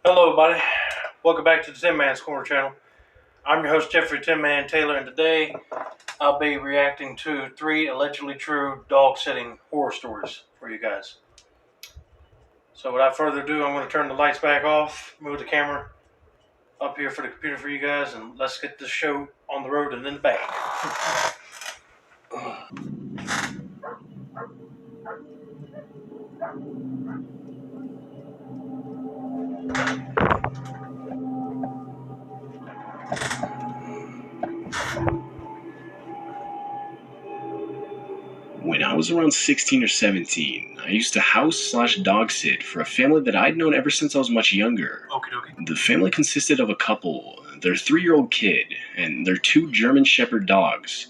Hello, everybody. Welcome back to the Tin Man's Corner channel. I'm your host, Jeffrey Tin Man Taylor, and today I'll be reacting to 3 allegedly true dog sitting horror stories for you guys. So, without further ado, I'm going to turn the lights back off, move the camera up here for the computer for you guys, and let's get this show on the road and in the bag. When I was around 16 or 17, I used to house/dog sit for a family that I'd known ever since I was much younger. Okie dokie. The family consisted of a couple, their 3-year-old kid, and their 2 German Shepherd dogs.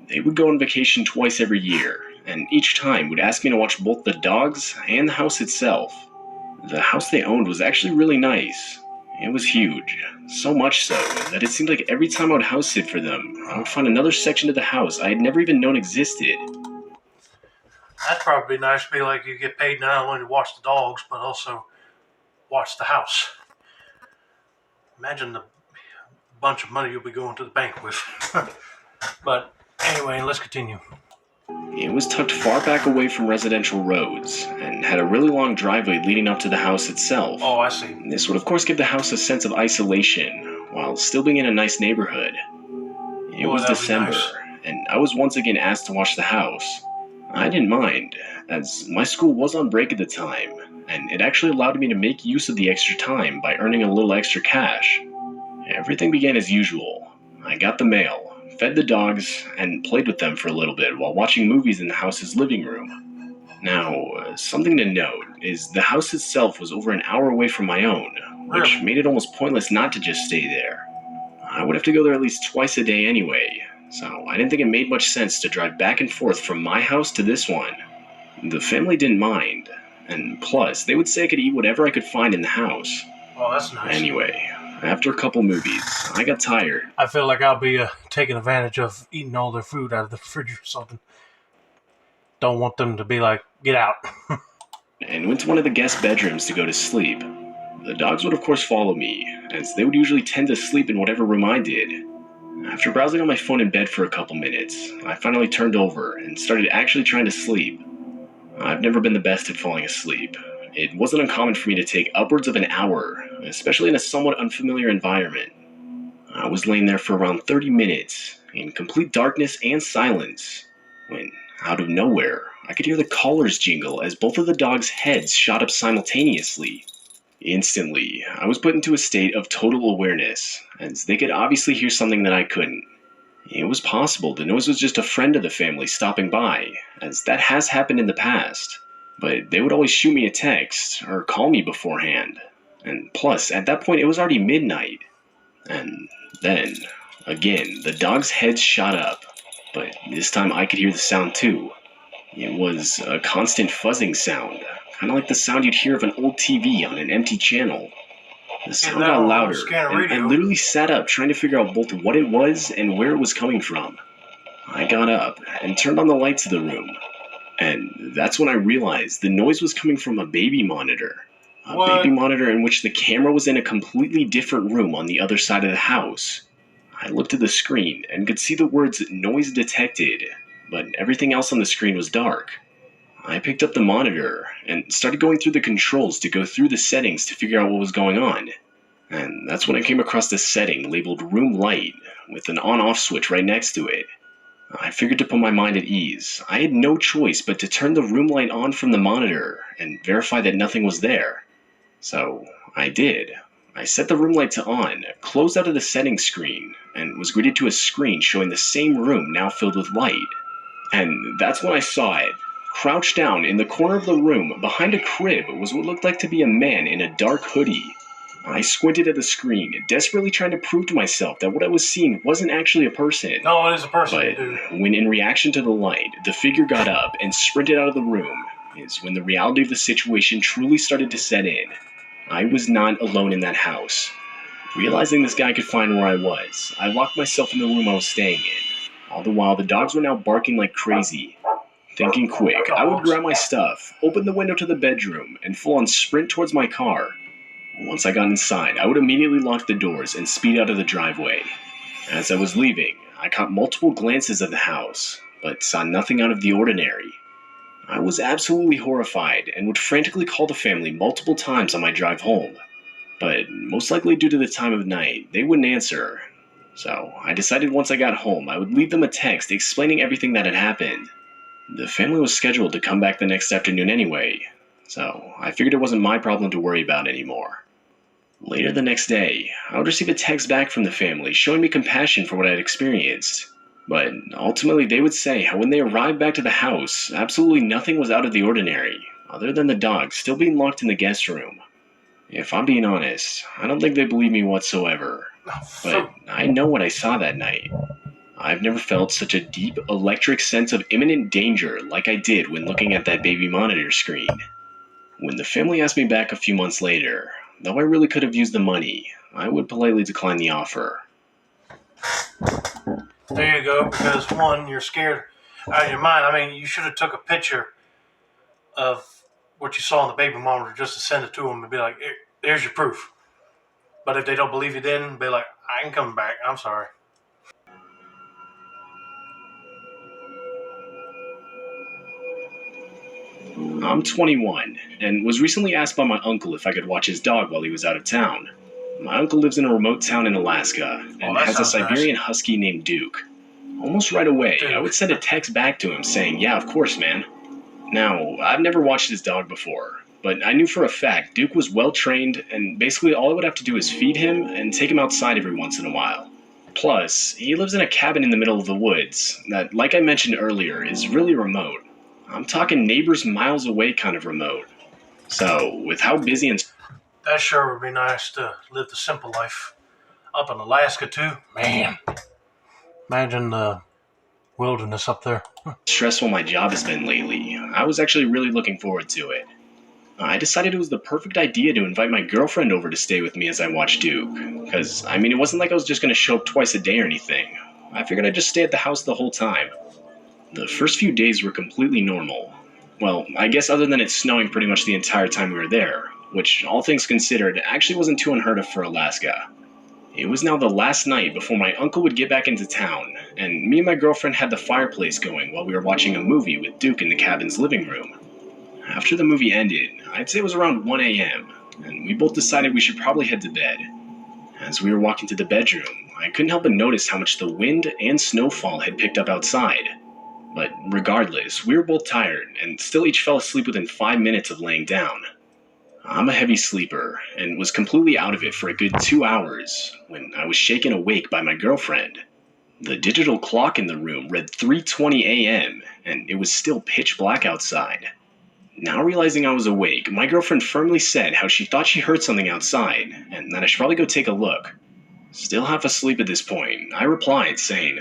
They would go on vacation twice every year, and each time would ask me to watch both the dogs and the house itself. The house they owned was actually really nice. It was huge, so much so that it seemed like every time I would house sit for them, I would find another section of the house I had never even known existed. That'd probably be nice to be like you get paid not only to watch the dogs, but also watch the house. Imagine the bunch of money you'll be going to the bank with. But anyway, let's continue. It was tucked far back away from residential roads, and had a really long driveway leading up to the house itself. Oh, I see. This would of course give the house a sense of isolation, while still being in a nice neighborhood. It was December, nice. and I was once again asked to watch the house. I didn't mind, as my school was on break at the time, and it actually allowed me to make use of the extra time by earning a little extra cash. Everything began as usual. I got the mail, fed the dogs, and played with them for a little bit while watching movies in the house's living room. Now, something to note is the house itself was over an hour away from my own, which made it almost pointless not to just stay there. I would have to go there at least twice a day anyway, so I didn't think it made much sense to drive back and forth from my house to this one. The family didn't mind, and plus, they would say I could eat whatever I could find in the house. Oh, that's nice. Anyway, after a couple movies, I got tired. I feel like I'll be taking advantage of eating all their food out of the fridge or something. Don't want them to be like, get out. And went to one of the guest bedrooms to go to sleep. The dogs would of course follow me, as they would usually tend to sleep in whatever room I did. After browsing on my phone in bed for a couple minutes, I finally turned over and started actually trying to sleep. I've never been the best at falling asleep. It wasn't uncommon for me to take upwards of an hour, especially in a somewhat unfamiliar environment. I was laying there for around 30 minutes, in complete darkness and silence, when, out of nowhere, I could hear the collars jingle as both of the dogs' heads shot up simultaneously. Instantly, I was put into a state of total awareness, as they could obviously hear something that I couldn't. It was possible the noise was just a friend of the family stopping by, as that has happened in the past, but they would always shoot me a text or call me beforehand. And plus, at that point, it was already midnight. And then, again, the dogs' heads shot up, but this time I could hear the sound too. It was a constant fuzzing sound, kind of like the sound you'd hear of an old TV on an empty channel. The sound got louder, and I literally sat up trying to figure out both what it was and where it was coming from. I got up and turned on the lights of the room, and that's when I realized the noise was coming from a baby monitor. Baby monitor in which the camera was in a completely different room on the other side of the house. I looked at the screen and could see the words "noise detected," but everything else on the screen was dark. I picked up the monitor and started going through the controls to go through the settings to figure out what was going on. And that's when I came across this setting labeled Room Light, with an on-off switch right next to it. I figured to put my mind at ease, I had no choice but to turn the room light on from the monitor and verify that nothing was there. So I did. I set the room light to on, closed out of the settings screen, and was greeted to a screen showing the same room now filled with light. And that's when I saw it. Crouched down in the corner of the room, behind a crib, was what looked like to be a man in a dark hoodie. I squinted at the screen, desperately trying to prove to myself that what I was seeing wasn't actually a person. No, it is a person. But when in reaction to the light, the figure got up and sprinted out of the room, is when the reality of the situation truly started to set in. I was not alone in that house. Realizing this guy could find where I was, I locked myself in the room I was staying in. All the while, the dogs were now barking like crazy. Thinking quick, I would grab my stuff, open the window to the bedroom, and full-on sprint towards my car. Once I got inside, I would immediately lock the doors and speed out of the driveway. As I was leaving, I caught multiple glances of the house, but saw nothing out of the ordinary. I was absolutely horrified and would frantically call the family multiple times on my drive home, but most likely due to the time of night, they wouldn't answer. So I decided once I got home, I would leave them a text explaining everything that had happened. The family was scheduled to come back the next afternoon anyway, so I figured it wasn't my problem to worry about anymore. Later the next day, I would receive a text back from the family showing me compassion for what I had experienced. But ultimately they would say how when they arrived back to the house, absolutely nothing was out of the ordinary, other than the dog still being locked in the guest room. If I'm being honest, I don't think they believe me whatsoever. But I know what I saw that night. I've never felt such a deep, electric sense of imminent danger like I did when looking at that baby monitor screen. When the family asked me back a few months later, though I really could have used the money, I would politely decline the offer. There you go, because one, you're scared out of your mind. I mean, you should have took a picture of what you saw on the baby monitor just to send it to them and be like, "There's your proof." But if they don't believe you then, be like, "I ain't coming back. I'm sorry." I'm 21, and was recently asked by my uncle if I could watch his dog while he was out of town. My uncle lives in a remote town in Alaska, and that has a sounds nice. Siberian Husky named Duke. Almost right away, Duke. I would send a text back to him saying, "Yeah, of course, man." Now, I've never watched his dog before, but I knew for a fact Duke was well trained, and basically all I would have to do is feed him and take him outside every once in a while. Plus, he lives in a cabin in the middle of the woods that, like I mentioned earlier, is really remote. I'm talking neighbors miles away kind of remote. So, with how busy and That sure would be nice to live the simple life. Up in Alaska, too. Man. Imagine the wilderness up there. stressful my job has been lately, I was actually really looking forward to it. I decided it was the perfect idea to invite my girlfriend over to stay with me as I watched Duke. Because, I mean, it wasn't like I was just going to show up twice a day or anything. I figured I'd just stay at the house the whole time. The first few days were completely normal. Well, I guess other than it snowing pretty much the entire time we were there, which, all things considered, actually wasn't too unheard of for Alaska. It was now the last night before my uncle would get back into town, and me and my girlfriend had the fireplace going while we were watching a movie with Duke in the cabin's living room. After the movie ended, I'd say it was around 1 a.m., and we both decided we should probably head to bed. As we were walking to the bedroom, I couldn't help but notice how much the wind and snowfall had picked up outside. But regardless, we were both tired, and still each fell asleep within 5 minutes of laying down. I'm a heavy sleeper, and was completely out of it for a good 2 hours, when I was shaken awake by my girlfriend. The digital clock in the room read 3:20 a.m., and it was still pitch black outside. Now realizing I was awake, my girlfriend firmly said how she thought she heard something outside, and that I should probably go take a look. Still half asleep at this point, I replied, saying,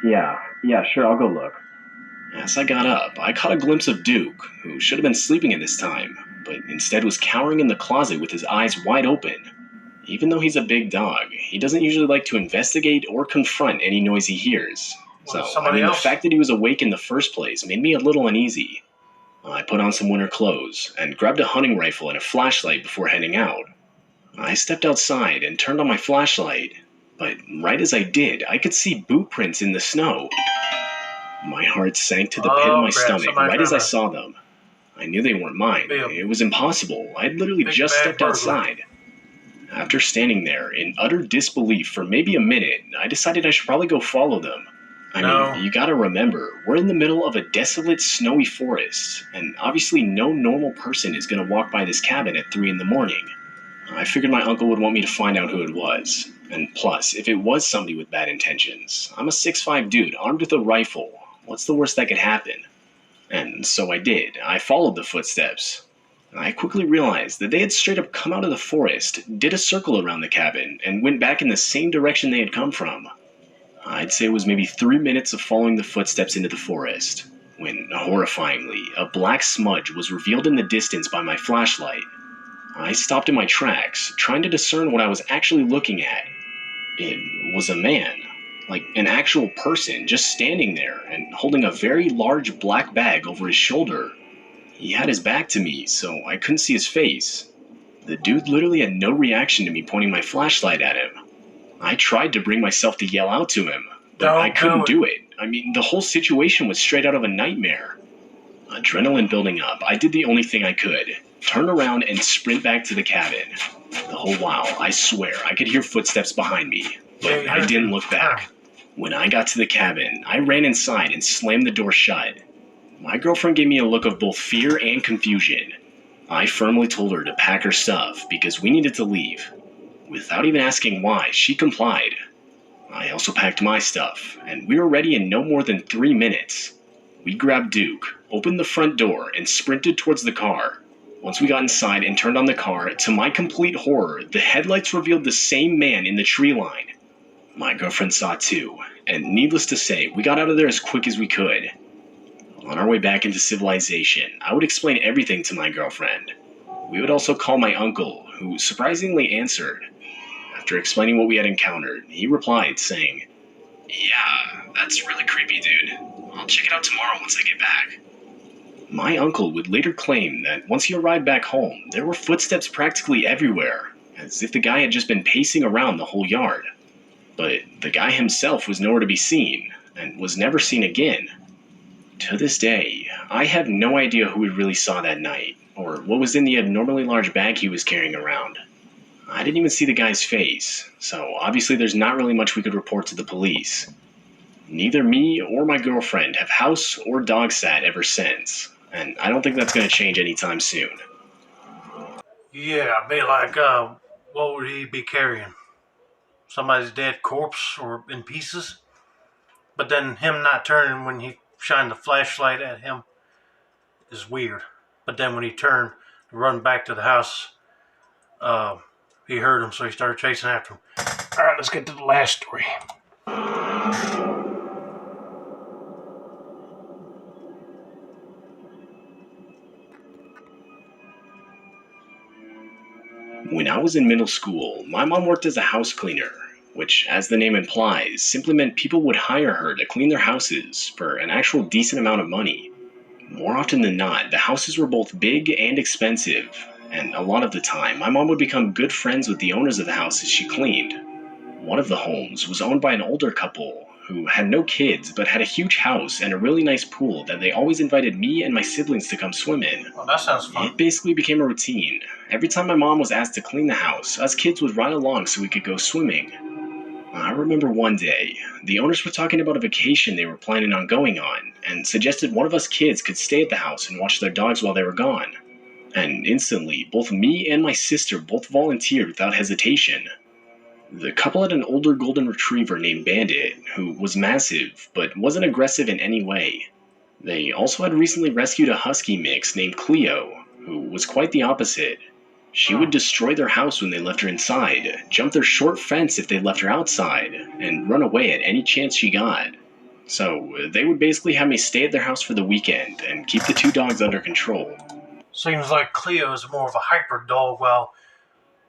Yeah, sure, I'll go look. As I got up, I caught a glimpse of Duke, who should have been sleeping at this time, but instead was cowering in the closet with his eyes wide open. Even though he's a big dog, he doesn't usually like to investigate or confront any noise he hears. So, the fact that he was awake in the first place made me a little uneasy. I put on some winter clothes and grabbed a hunting rifle and a flashlight before heading out. I stepped outside and turned on my flashlight, but right as I did, I could see boot prints in the snow. My heart sank to the pit of my stomach right as I saw them. I knew they weren't mine. It was impossible. I'd literally just stepped outside. After standing there in utter disbelief for maybe a minute, I decided I should probably go follow them. I mean, you gotta remember, we're in the middle of a desolate, snowy forest, and obviously no normal person is gonna walk by this cabin at 3 in the morning. I figured my uncle would want me to find out who it was. And plus, if it was somebody with bad intentions, I'm a 6'5" dude armed with a rifle. What's the worst that could happen? And so I did. I followed the footsteps. I quickly realized that they had straight up come out of the forest, did a circle around the cabin, and went back in the same direction they had come from. I'd say it was maybe 3 minutes of following the footsteps into the forest, when, horrifyingly, a black smudge was revealed in the distance by my flashlight. I stopped in my tracks, trying to discern what I was actually looking at. It was a man. Like an actual person, just standing there and holding a very large black bag over his shoulder. He had his back to me, so I couldn't see his face. The dude literally had no reaction to me pointing my flashlight at him. I tried to bring myself to yell out to him, but I couldn't do it. I mean, the whole situation was straight out of a nightmare. Adrenaline building up, I did the only thing I could. Turn around and sprint back to the cabin. The whole while, I swear, I could hear footsteps behind me, but I didn't look back. When I got to the cabin, I ran inside and slammed the door shut. My girlfriend gave me a look of both fear and confusion. I firmly told her to pack her stuff because we needed to leave. Without even asking why, she complied. I also packed my stuff, and we were ready in no more than 3 minutes. We grabbed Duke, opened the front door, and sprinted towards the car. Once we got inside and turned on the car, to my complete horror, the headlights revealed the same man in the tree line. My girlfriend saw it too, and needless to say, we got out of there as quick as we could. On our way back into civilization, I would explain everything to my girlfriend. We would also call my uncle, who surprisingly answered. After explaining what we had encountered, he replied, saying, "Yeah, that's really creepy, dude. I'll check it out tomorrow once I get back." My uncle would later claim that once he arrived back home, there were footsteps practically everywhere, as if the guy had just been pacing around the whole yard. But the guy himself was nowhere to be seen, and was never seen again. To this day, I have no idea who we really saw that night, or what was in the abnormally large bag he was carrying around. I didn't even see the guy's face, so obviously there's not really much we could report to the police. Neither me or my girlfriend have house or dog sat ever since, and I don't think that's going to change anytime soon. Yeah, I'd be like, what would he be carrying? Somebody's dead corpse or in pieces? But then him not turning when he shined the flashlight at him is weird. But then when he turned to run back to the house, he heard him, so he started chasing after him. All right, let's get to the last story. When I was in middle school, my mom worked as a house cleaner, which, as the name implies, simply meant people would hire her to clean their houses for an actual decent amount of money. More often than not, the houses were both big and expensive, and a lot of the time, my mom would become good friends with the owners of the houses she cleaned. One of the homes was owned by an older couple who had no kids but had a huge house and a really nice pool that they always invited me and my siblings to come swim in. Well, that sounds fun. It basically became a routine. Every time my mom was asked to clean the house, us kids would ride along so we could go swimming. I remember one day, the owners were talking about a vacation they were planning on going on, and suggested one of us kids could stay at the house and watch their dogs while they were gone. And instantly, both me and my sister both volunteered without hesitation. The couple had an older golden retriever named Bandit, who was massive, but wasn't aggressive in any way. They also had recently rescued a husky mix named Cleo, who was quite the opposite. She would destroy their house when they left her inside, jump their short fence if they left her outside, and run away at any chance she got. So they would basically have me stay at their house for the weekend and keep the two dogs under control. Seems like Cleo is more of a hyper dog, while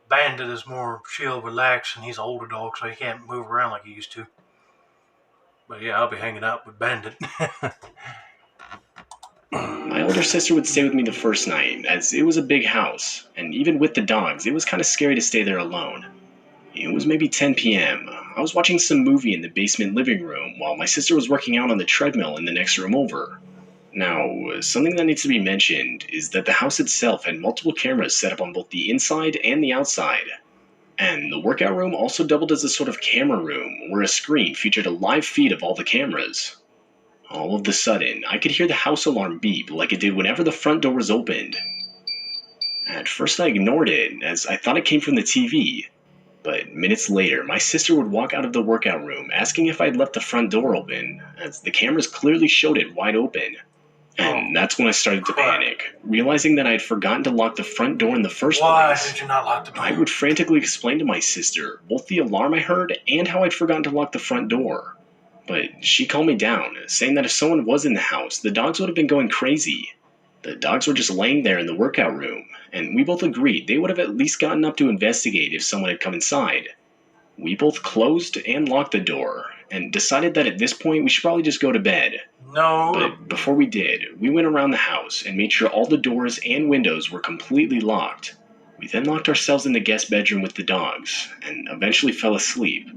Bandit is more chill, relaxed, and he's an older dog, so he can't move around like he used to. But yeah, I'll be hanging out with Bandit. My older sister would stay with me the first night, as it was a big house, and even with the dogs, it was kind of scary to stay there alone. It was maybe 10 p.m. I was watching some movie in the basement living room while my sister was working out on the treadmill in the next room over. Now, something that needs to be mentioned is that the house itself had multiple cameras set up on both the inside and the outside. And the workout room also doubled as a sort of camera room, where a screen featured a live feed of all the cameras. All of a sudden, I could hear the house alarm beep like it did whenever the front door was opened. At first I ignored it, as I thought it came from the TV. But minutes later, my sister would walk out of the workout room asking if I'd left the front door open, as the cameras clearly showed it wide open. And that's when I started to panic, realizing that I had forgotten to lock the front door in the first place. Why did you not lock the door? I would frantically explain to my sister both the alarm I heard and how I'd forgotten to lock the front door. But she calmed me down, saying that if someone was in the house, the dogs would have been going crazy. The dogs were just laying there in the workout room, and we both agreed they would have at least gotten up to investigate if someone had come inside. We both closed and locked the door, and decided that at this point we should probably just go to bed. No. But before we did, we went around the house and made sure all the doors and windows were completely locked. We then locked ourselves in the guest bedroom with the dogs, and eventually fell asleep.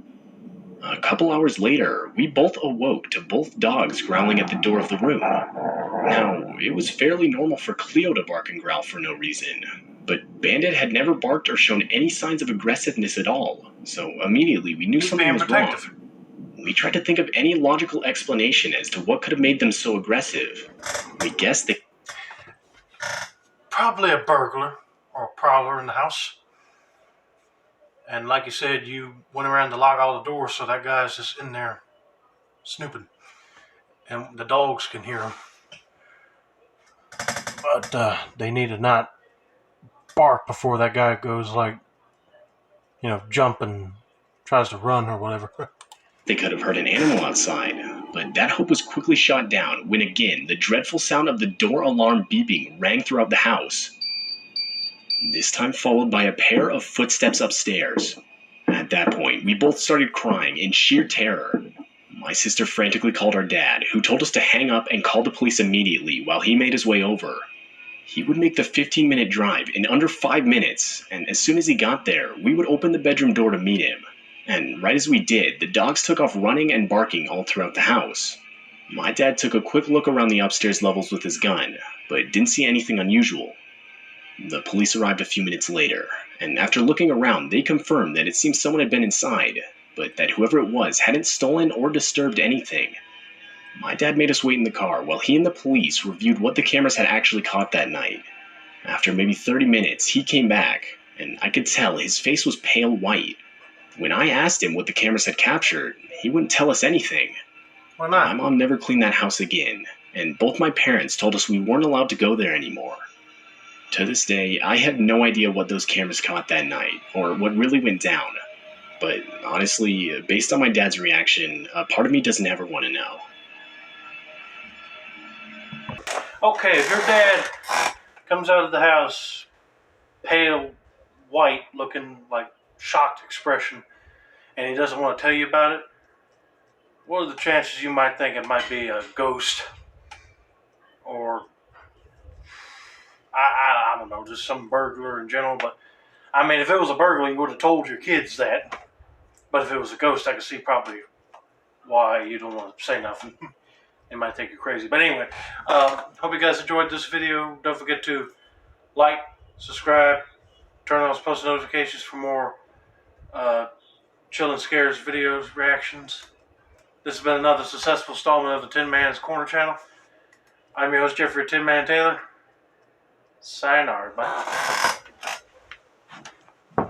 A couple hours later, we both awoke to both dogs growling at the door of the room. Now, it was fairly normal for Cleo to bark and growl for no reason, but Bandit had never barked or shown any signs of aggressiveness at all, so immediately we knew something was wrong. We tried to think of any logical explanation as to what could have made them so aggressive. We guessed they... Probably a burglar or a prowler in the house. And like you said, you went around to lock all the doors, so that guy's just in there snooping. And the dogs can hear him. But they need to not bark before that guy goes jump and tries to run or whatever. They could have heard an animal outside, but that hope was quickly shot down when again the dreadful sound of the door alarm beeping rang throughout the house. This time followed by a pair of footsteps upstairs. At that point, we both started crying in sheer terror. My sister frantically called our dad, who told us to hang up and call the police immediately while he made his way over. He would make the 15-minute drive in under 5 minutes, and as soon as he got there, we would open the bedroom door to meet him. And right as we did, the dogs took off running and barking all throughout the house. My dad took a quick look around the upstairs levels with his gun, but didn't see anything unusual. The police arrived a few minutes later, and after looking around, they confirmed that it seemed someone had been inside, but that whoever it was hadn't stolen or disturbed anything. My dad made us wait in the car while he and the police reviewed what the cameras had actually caught that night. After maybe 30 minutes, he came back, and I could tell his face was pale white. When I asked him what the cameras had captured, he wouldn't tell us anything. Why not? My mom never cleaned that house again, and both my parents told us we weren't allowed to go there anymore. To this day, I have no idea what those cameras caught that night, or what really went down. But honestly, based on my dad's reaction, a part of me doesn't ever want to know. Okay, if your dad comes out of the house, pale, white, looking like shocked expression, and he doesn't want to tell you about it, what are the chances you might think it might be a ghost? Or, I don't know, just some burglar in general. But, I mean, if it was a burglar, you would have told your kids that. But if it was a ghost, I could see probably why you don't want to say nothing. They might think you're crazy. But anyway, hope you guys enjoyed this video. Don't forget to like, subscribe, turn on post notifications for more Chill and Scares videos, reactions. This has been another successful installment of the Tin Man's Corner channel. I'm your host, Jeffrey Tin Man Taylor. Sayonara. Bye.